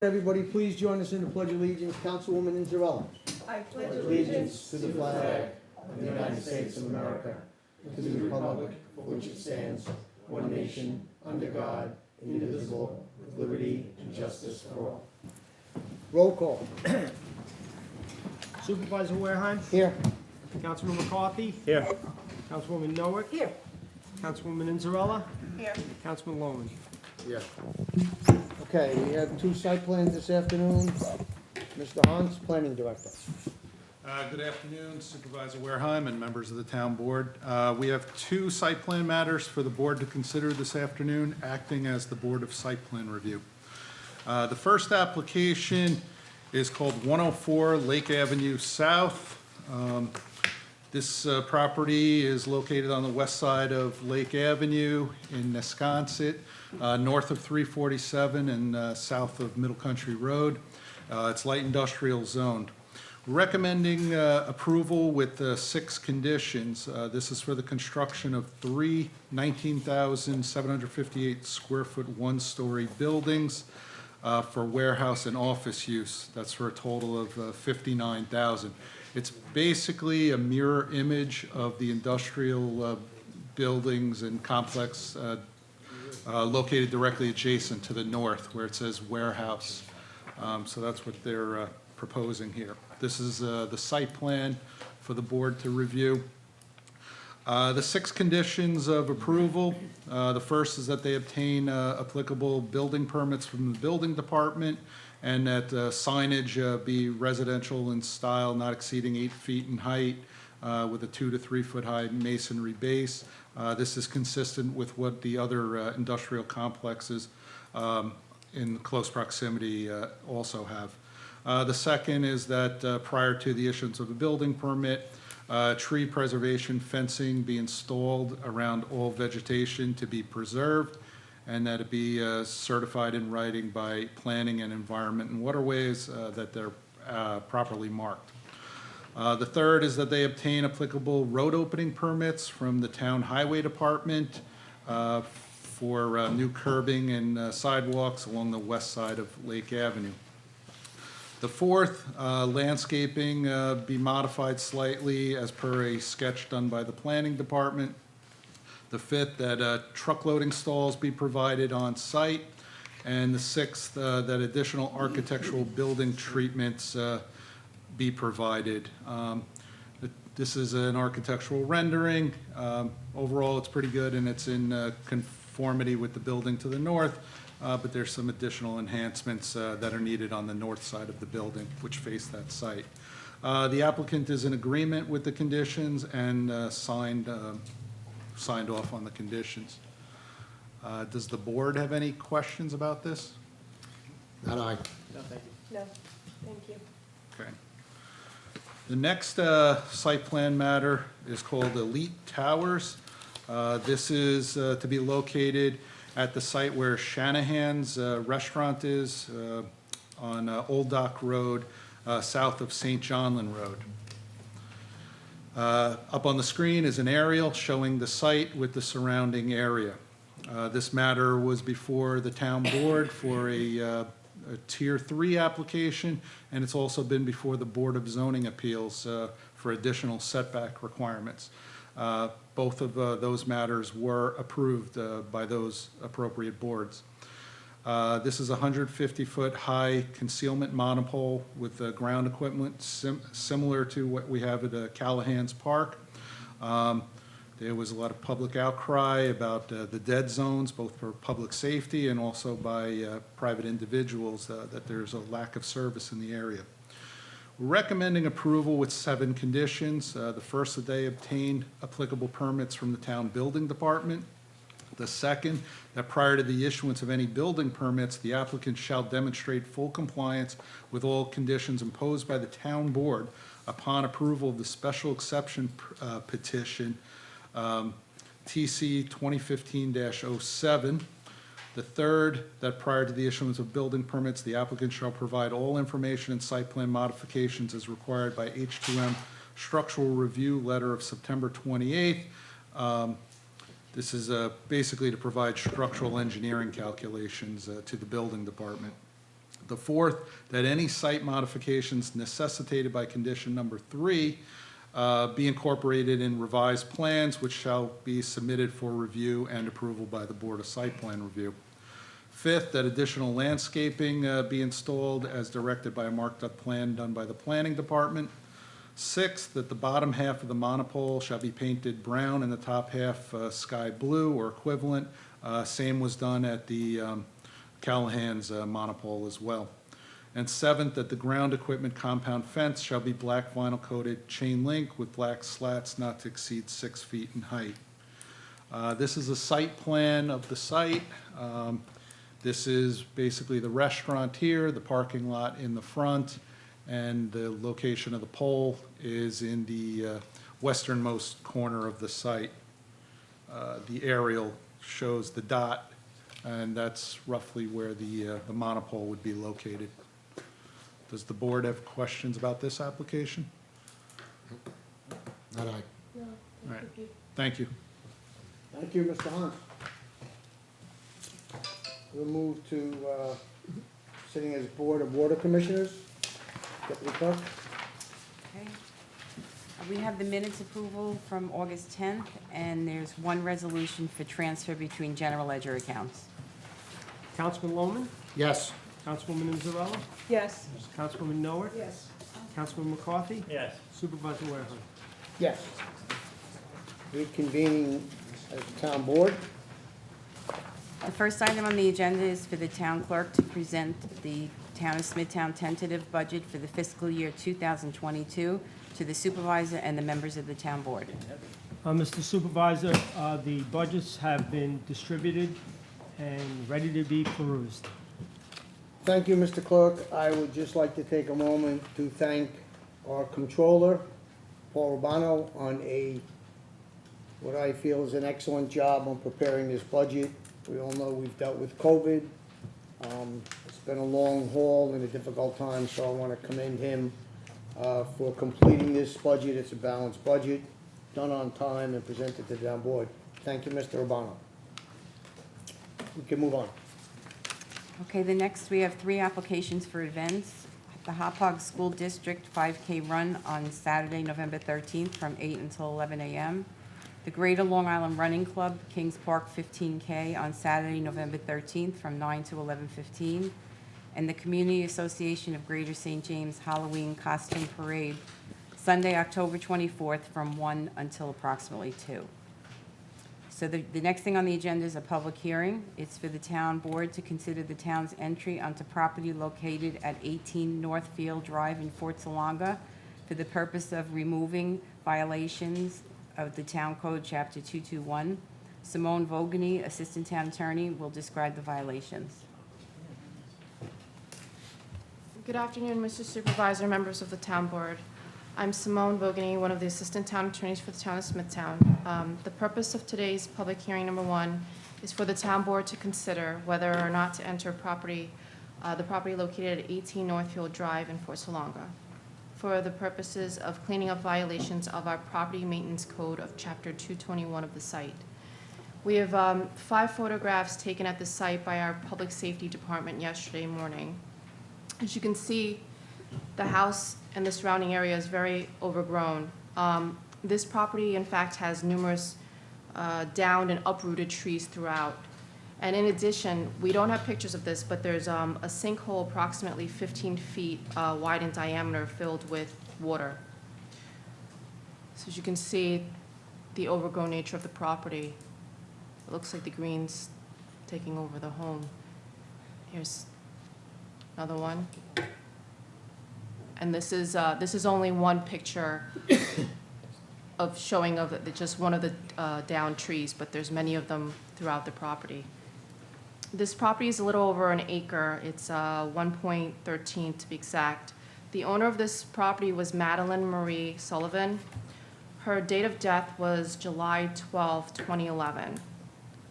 Everybody, please join us in the Pledge of Allegiance. Councilwoman Inzarella. I pledge Allegiance to the flag of the United States of America, to the republic for which it stands, one nation, under God, indivisible, with liberty and justice for all. Roll call. Supervisor Wareheim. Here. Councilman McCarthy. Here. Councilwoman Noack. Here. Councilwoman Inzarella. Here. Councilman Lowen. Okay, we have two site plans this afternoon. Mr. Hans, Planning Director. Good afternoon, Supervisor Wareheim and members of the town board. We have two site plan matters for the board to consider this afternoon, acting as the Board of Site Plan Review. The first application is called 104 Lake Avenue South. This property is located on the west side of Lake Avenue in Nesconset, north of 347 and south of Middle Country Road. It's light industrial zoned. Recommending approval with 6 conditions. This is for the construction of 3 19,758 square foot one-story buildings for warehouse and office use. That's for a total of 59,000. It's basically a mirror image of the industrial buildings and complex located directly adjacent to the north, where it says warehouse. So that's what they're proposing here. This is the site plan for the board to review. The 6 conditions of approval, the first is that they obtain applicable building permits from the building department, and that signage be residential in style, not exceeding 8 feet in height, with a 2 to 3 foot high masonry base. This is consistent with what the other industrial complexes in close proximity also have. The second is that prior to the issuance of a building permit, tree preservation fencing be installed around all vegetation to be preserved, and that it be certified in writing by Planning and Environment and Waterways that they're properly marked. The third is that they obtain applicable road opening permits from the Town Highway Department for new curbing and sidewalks along the west side of Lake Avenue. The fourth, landscaping be modified slightly as per a sketch done by the Planning Department. The fifth, that truck loading stalls be provided on site. And the sixth, that additional architectural building treatments be provided. This is an architectural rendering. Overall, it's pretty good, and it's in conformity with the building to the north, but there's some additional enhancements that are needed on the north side of the building, which face that site. The applicant is in agreement with the conditions and signed off on the conditions. Does the board have any questions about this? Not I. No, thank you. Okay. The next site plan matter is called Elite Towers. This is to be located at the site where Shanahan's restaurant is on Old Dock Road, south of St. Johnlin Road. Up on the screen is an aerial showing the site with the surrounding area. This matter was before the town board for a Tier 3 application, and it's also been before the Board of Zoning Appeals for additional setback requirements. Both of those matters were approved by those appropriate boards. This is a 150-foot high concealment monopole with ground equipment similar to what we have at Callahan's Park. There was a lot of public outcry about the dead zones, both for public safety and also by private individuals, that there's a lack of service in the area. We're recommending approval with 7 conditions. The first, that they obtain applicable permits from the town building department. The second, that prior to the issuance of any building permits, the applicant shall demonstrate full compliance with all conditions imposed by the town board upon approval of the special exception petition, TC 2015-07. The third, that prior to the issuance of building permits, the applicant shall provide all information and site plan modifications as required by H2M Structural Review Letter of September 28th. This is basically to provide structural engineering calculations to the building department. The fourth, that any site modifications necessitated by condition number 3 be incorporated in revised plans, which shall be submitted for review and approval by the Board of Site Plan Review. Fifth, that additional landscaping be installed as directed by a marked-up plan done by the Planning Department. Sixth, that the bottom half of the monopole shall be painted brown and the top half sky blue or equivalent. Same was done at the Callahan's monopole as well. And seventh, that the ground equipment compound fence shall be black vinyl coated chain link with black slats not to exceed 6 feet in height. This is a site plan of the site. This is basically the restaurant here, the parking lot in the front, and the location of the pole is in the westernmost corner of the site. The aerial shows the dot, and that's roughly where the monopole would be located. Does the board have questions about this application? Not I. No, Right. Thank you. Thank you, Mr. Hunt. We'll move to sitting as Board of Water Commissioners. Deputy Clerk? Okay. We have the minutes approval from August 10th, and there's one resolution for transfer between general ledger accounts. Councilman Lohman, Yes. Councilwoman Inzarella, Yes. Councilwoman Noah, Yes. Councilman McCarthy, Yes. Supervisor Warehouse. Yes. Reconvening as Town Board. The first item on the agenda is for the town clerk to present the Town of Smithtown tentative budget for the fiscal year 2022 to the supervisor and the members of the town board. Mr. Supervisor, the budgets have been distributed and ready to be perused. Thank you, Mr. Clerk. I would just like to take a moment to thank our Controller, Paul Urbano, on what I feel is an excellent job on preparing this budget. We all know we've dealt with COVID. It's been a long haul and a difficult time, so I want to commend him for completing this budget. It's a balanced budget, done on time and presented to the town board. Thank you, Mr. Urbano. We can move on. Okay, the next, we have 3 applications for events. The Hauppauge School District 5K Run on Saturday, November 13th from 8 until 11 a.m. The Greater Long Island Running Club, Kings Park 15K on Saturday, November 13th from 9 to 11:15. And the Community Association of Greater St. James Halloween Costume Parade, Sunday, October 24th from 1 until approximately 2. So the next thing on the agenda is a public hearing. It's for the town board to consider the town's entry onto property located at 18 Northfield Drive in Fort Salonga for the purpose of removing violations of the Town Code, Chapter 221. Simone Vogany, Assistant Town Attorney, will describe the violations. Good afternoon, Mr. Supervisor, members of the town board. I'm Simone Vogany, one of the assistant town attorneys for the town of Smithtown. The purpose of today's public hearing number 1 is for the town board to consider whether or not to enter the property located at 18 Northfield Drive in Fort Salonga for the purposes of cleaning up violations of our property maintenance code of Chapter 221 of the site. We have 5 photographs taken at the site by our public safety department yesterday morning. As you can see, the house and the surrounding area is very overgrown. This property, in fact, has numerous downed and uprooted trees throughout. And in addition, we don't have pictures of this, but there's a sinkhole approximately 15 feet wide in diameter filled with water. So as you can see, the overgrown nature of the property, it looks like the green's taking over the home. Here's another one. And this is only one picture of showing of just one of the downed trees, but there's many of them throughout the property. This property is a little over an acre. It's 1.13 to be exact. The owner of this property was Madeline Marie Sullivan. Her date of death was July 12, 2011.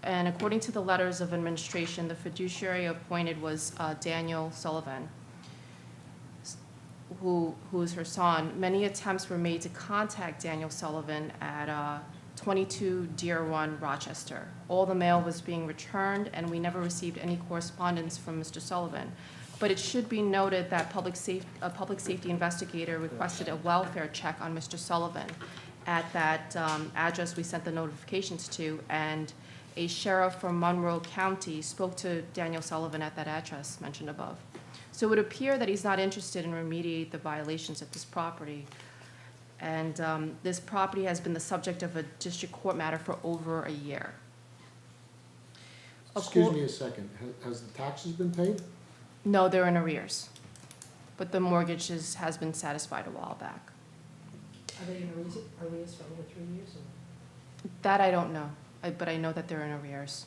And according to the letters of administration, the fiduciary appointed was Daniel Sullivan, who is her son. Many attempts were made to contact Daniel Sullivan at 22 Deer Run, Rochester. All the mail was being returned, and we never received any correspondence from Mr. Sullivan. But it should be noted that a public safety investigator requested a welfare check on Mr. Sullivan at that address we sent the notifications to, and a sheriff from Monroe County spoke to Daniel Sullivan at that address mentioned above. So it would appear that he's not interested in remediate the violations at this property. And this property has been the subject of a district court matter for over a year. Excuse me a second, has the taxes been paid? No, they're in arrears, but the mortgage has been satisfied a while back. Are they in arrears for over 3 years? That I don't know, but I know that they're in arrears.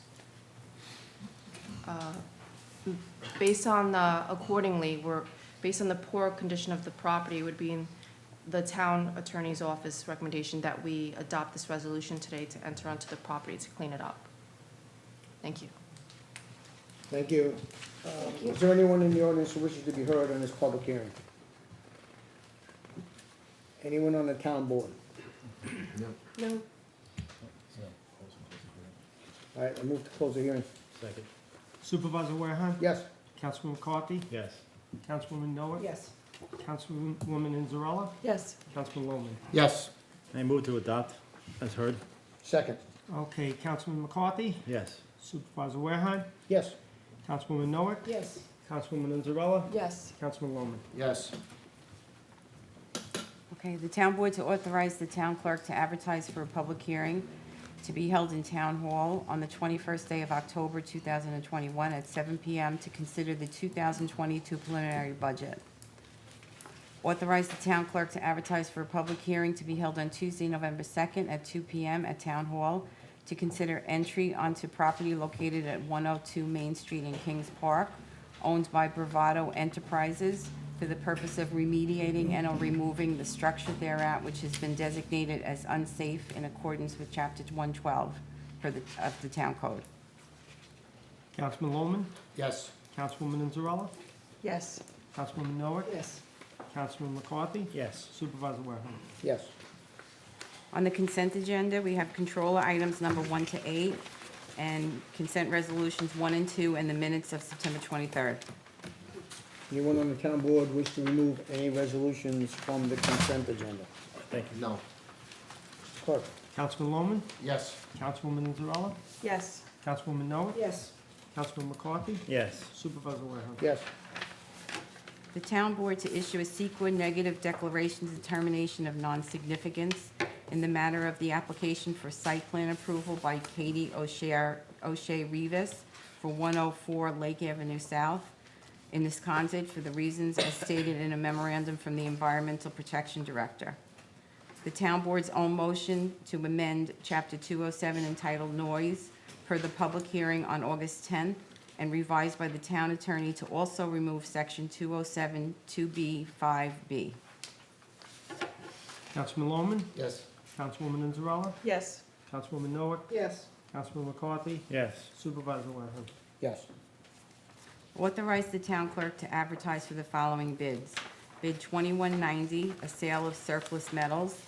Based on, accordingly, based on the poor condition of the property, it would be in the town attorney's office recommendation that we adopt this resolution today to enter onto the property to clean it up. Thank you. Thank you. Is there anyone in the audience who wishes to be heard on this public hearing? Anyone on the town board? No. All right, I move to close the hearing. Second. Supervisor Warehan? Yes. Councilman McCarthy? Yes. Councilwoman Noah? Yes. Councilwoman Inzarella? Yes. Councilman Lohman? Yes. I move to adopt as heard. Second. Okay, Councilman McCarthy? Yes. Supervisor Warehan? Yes. Councilwoman Noah? Yes. Councilwoman Inzarella? Yes. Councilman Lohman? Yes. Okay, the town board to authorize the town clerk to advertise for a public hearing to be held in Town Hall on the 21st day of October 2021 at 7 p.m. to consider the 2022 preliminary budget. Authorize the town clerk to advertise for a public hearing to be held on Tuesday, November 2nd at 2 p.m. at Town Hall to consider entry onto property located at 102 Main Street in Kings Park, owned by Bravado Enterprises, for the purpose of remediating and or removing the structure thereat which has been designated as unsafe in accordance with Chapter 112 of the Town Code. Councilman Lohman? Yes. Councilwoman Inzarella? Yes. Councilwoman Noah? Yes. Councilman McCarthy? Yes. Supervisor Warehan? Yes. On the consent agenda, we have controller items number 1 to 8, and consent resolutions 1 and 2, and the minutes of September 23rd. Anyone on the town board wish to remove any resolutions from the consent agenda? Thank you. No. Clerk? Councilman Lohman? Yes. Councilwoman Inzarella? Yes. Councilwoman Noah? Yes. Councilman McCarthy? Yes. Supervisor Warehan? Yes. The town board to issue a CEQA negative declaration of determination of non-significance in the matter of the application for site plan approval by Katie O'Shea Rivas for 104 Lake Avenue South in Wisconsin for the reasons as stated in a memorandum from the Environmental Protection Director. The town board's own motion to amend Chapter 207 entitled Noise per the public hearing on August 10th and revised by the town attorney to also remove Section 207 2B 5B. Councilman Lohman? Yes. Councilwoman Inzarella? Yes. Councilwoman Noah? Yes. Councilman McCarthy? Yes. Supervisor Warehan? Yes. Authorize the town clerk to advertise for the following bids. Bid 2190, a sale of surplus metals.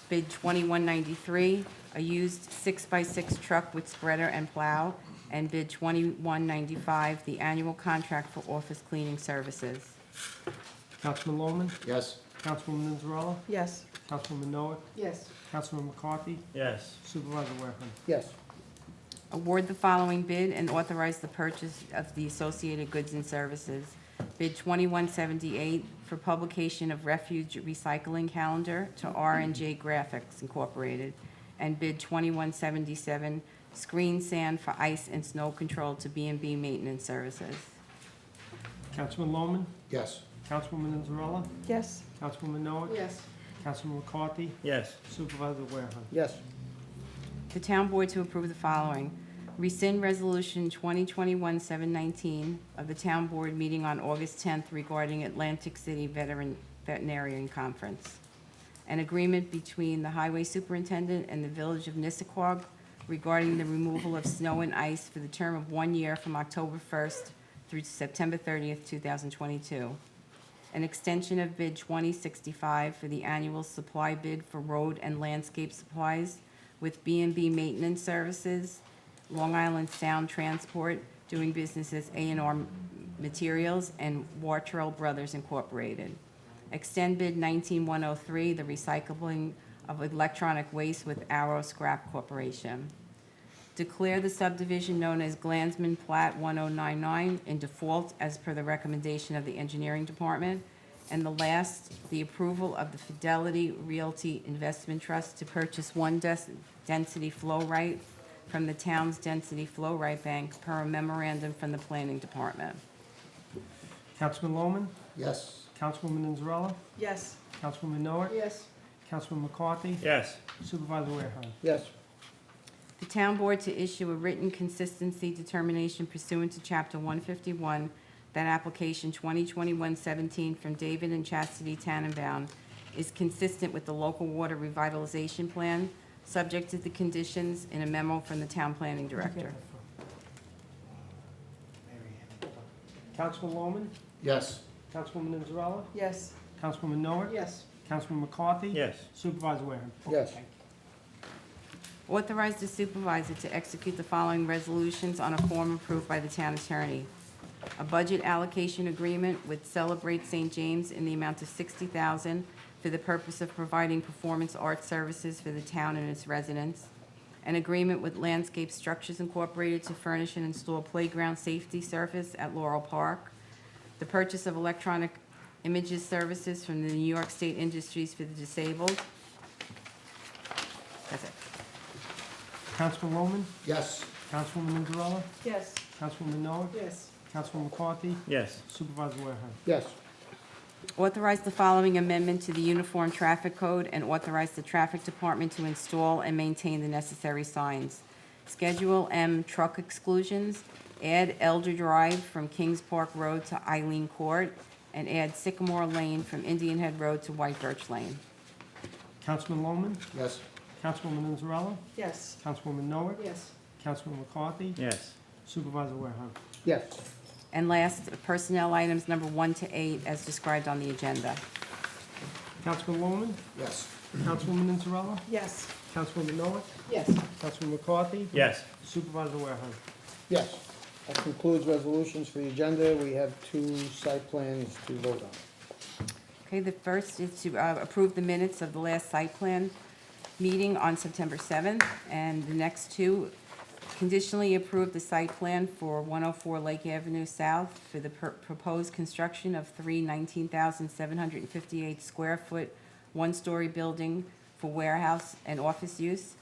Bid 2193, a used 6x6 truck with spreader and plow. And bid 2195, the annual contract for office cleaning services. Councilman Lohman? Yes. Councilwoman Inzarella? Yes. Councilwoman Noah? Yes. Councilman McCarthy? Yes. Supervisor Warehan? Yes. Award the following bid and authorize the purchase of the associated goods and services. Bid 2178 for publication of refuge recycling calendar to R&J Graphics Incorporated. And bid 2177 screen sand for ice and snow control to B&B Maintenance Services. Councilman Lohman? Yes. Councilwoman Inzarella? Yes. Councilwoman Noah? Yes. Councilman McCarthy? Yes. Supervisor Warehan? Yes. The town board to approve the following. Rescind Resolution 2021-719 of the town board meeting on August 10th regarding Atlantic City Veterinarian Conference. An agreement between the highway superintendent and the village of Nissaquag regarding the removal of snow and ice for the term of 1 year from October 1st through September 30th, 2022. An extension of bid 2065 for the annual supply bid for road and landscape supplies with B&B Maintenance Services, Long Island Sound Transport, doing business as A&R Materials, and Wartrell Brothers Incorporated. Extend bid 19103, the recycling of electronic waste with Arrow Scrap Corporation. Declare the subdivision known as Glansman Plat 1099 in default as per the recommendation of the engineering department. And the last, the approval of the Fidelity Realty Investment Trust to purchase one density flow right from the town's density flow right bank per a memorandum from the planning department. Councilman Lohman, Yes. Councilwoman Anzarella, Yes. Councilwoman Noah, Yes. Councilman McCarthy, Yes. Supervisor Warehouse. Yes. The town board to issue a written consistency determination pursuant to Chapter 151, that application 2021-17 from David and Chastity Tannenbaum is consistent with the local water revitalization plan, subject to the conditions in a memo from the town planning director. Councilman Lohman, Yes. Councilwoman Anzarella, Yes. Councilwoman Noah, Yes. Councilman McCarthy. Yes. Supervisor Warehouse. Yes. Authorize the supervisor to execute the following resolutions on a form approved by the town attorney. A budget allocation agreement with Celebrate St. James in the amount of $60,000 for the purpose of providing performance art services for the town and its residents. An agreement with Landscape Structures Incorporated to furnish and install playground safety surface at Laurel Park. The purchase of electronic images services from the New York State Industries for the Disabled. That's it. Councilman Lohman, Yes. Councilwoman Anzarella, Yes. Councilwoman Noah, Yes. Councilman McCarthy, Yes. Supervisor Warehouse. Yes. Authorize the following amendment to the Uniform Traffic Code and authorize the Traffic Department to install and maintain the necessary signs. Schedule M truck exclusions, add Elder Drive from Kings Park Road to Eileen Court, and add Sycamore Lane from Indian Head Road to White Birch Lane. Councilman Lohman, Yes. Councilwoman Anzarella, Yes. Councilwoman Noah, Yes. Councilman McCarthy, Yes. Supervisor Warehouse. Yes. And last, personnel items number 1 to 8 as described on the agenda. Councilman Lohman, Yes. Councilwoman Anzarella, Yes. Councilwoman Noah, Yes. Councilman McCarthy, Yes. Supervisor Warehouse. Yes. That concludes resolutions for the agenda. We have 2 site plans to vote on. Okay, the first is to approve the minutes of the last site plan meeting on September 7th, and the next 2, conditionally approve the site plan for 104 Lake Avenue South for the proposed construction of 3 19,758 square foot, 1-story building for warehouse and office use,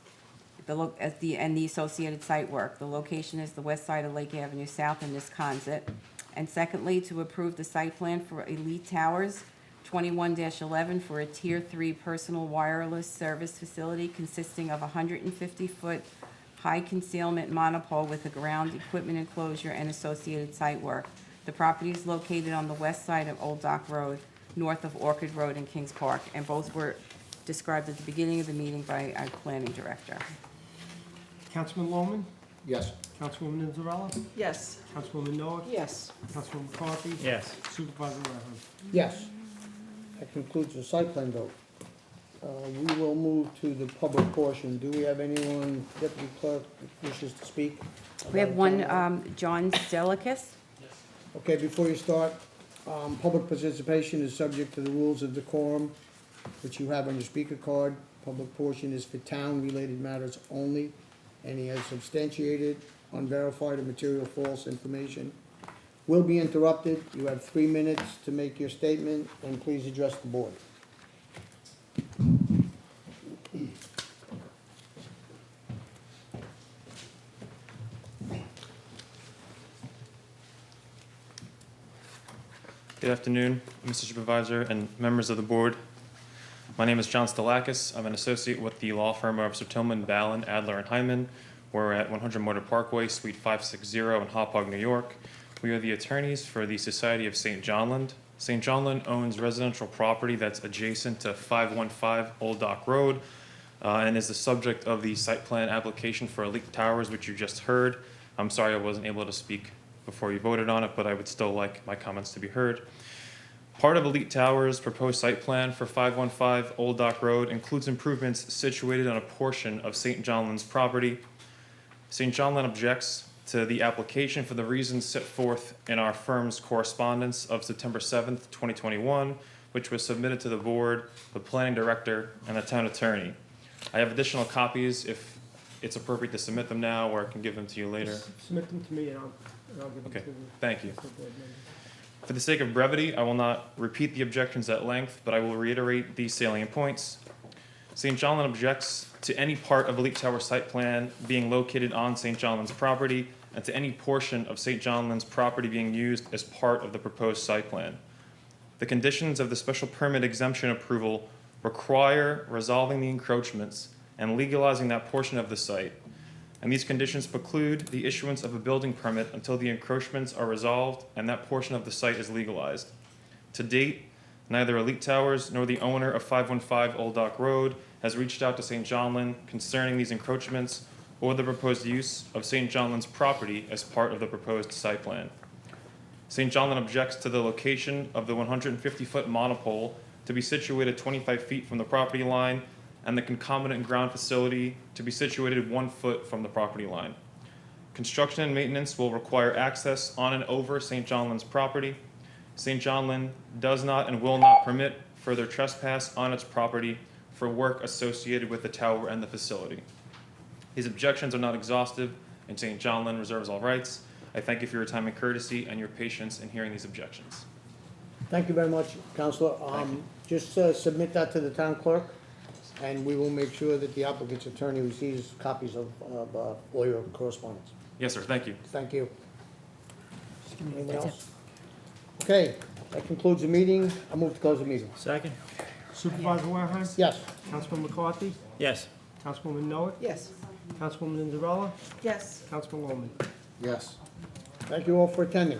and the associated site work. The location is the west side of Lake Avenue South in Wisconsin. And secondly, to approve the site plan for Elite Towers, 21-11 for a Tier 3 personal wireless service facility consisting of a 150-foot high concealment monopole with a ground equipment enclosure and associated site work. The property is located on the west side of Old Dock Road, north of Orchid Road in Kings Park, and both were described at the beginning of the meeting by our planning director. Councilman Lohman, Yes. Councilwoman Anzarella, Yes. Councilwoman Noah, Yes. Councilman McCarthy, Yes. Supervisor Warehouse. Yes. That concludes the site plan vote. We will move to the public portion. Do we have anyone, Deputy Clerk, that wishes to speak? We have about one, the town? John Stelikis. Okay, before you start, public participation is subject to the rules of decorum, which you have on your speaker card. Public portion is for town-related matters only. Any unsubstantiated, unverified, or material false information will be interrupted. You have 3 minutes to make your statement, and please address the board. Good afternoon, Mr. Supervisor and members of the board. My name is John Stalakis. I'm an associate with the law firm of Sertillman, Ballin, Adler, and Hyman. We're at 100 Motor Parkway, Suite 560 in Hauppauge, New York. We are the attorneys for the Society of St. Johnland. St. Johnland owns residential property that's adjacent to 515 Old Dock Road and is the subject of the site plan application for Elite Towers, which you just heard. I'm sorry I wasn't able to speak before you voted on it, but I would still like my comments to be heard. Part of Elite Towers' proposed site plan for 515 Old Dock Road includes improvements situated on a portion of St. Johnland's property. St. Johnland objects to the application for the reasons set forth in our firm's correspondence of September 7th, 2021, which was submitted to the board, the planning director, and the town attorney. I have additional copies if it's appropriate to submit them now, or I can give them to you later. Submit them to me and I'll give them Okay. to the Thank you. school board members. For the sake of brevity, I will not repeat the objections at length, but I will reiterate these salient points. St. John Land objects to any part of Elite Tower site plan being located on St. John Land's property and to any portion of St. John Land's property being used as part of the proposed site plan. The conditions of the special permit exemption approval require resolving the encroachments and legalizing that portion of the site. And these conditions preclude the issuance of a building permit until the encroachments are resolved and that portion of the site is legalized. To date, neither Elite Towers nor the owner of 515 Old Dock Road has reached out to St. John Land concerning these encroachments or the proposed use of St. John Land's property as part of the proposed site plan. St. John Land objects to the location of the 150-foot monopole to be situated 25 feet from the property line and the concomitant ground facility to be situated 1 foot from the property line. Construction and maintenance will require access on and over St. John Land's property. St. John Land does not and will not permit further trespass on its property for work associated with the tower and the facility. These objections are not exhaustive, and St. John Land reserves all rights. I thank you for your time and courtesy and your patience in hearing these objections. Thank you very much, Counselor. Just submit that to the town clerk, and we will make sure that the applicant's attorney receives copies of all your correspondence. Yes, sir, thank you. Thank you. Anyone else? Okay, that concludes the meeting. I move to close the meeting. Second? Supervisor Wareheim? Yes. Councilman McCarthy? Yes. Councilwoman Noah? Yes. Councilwoman Inzarella? Yes. Councilman Loman? Yes. Thank you all for attending.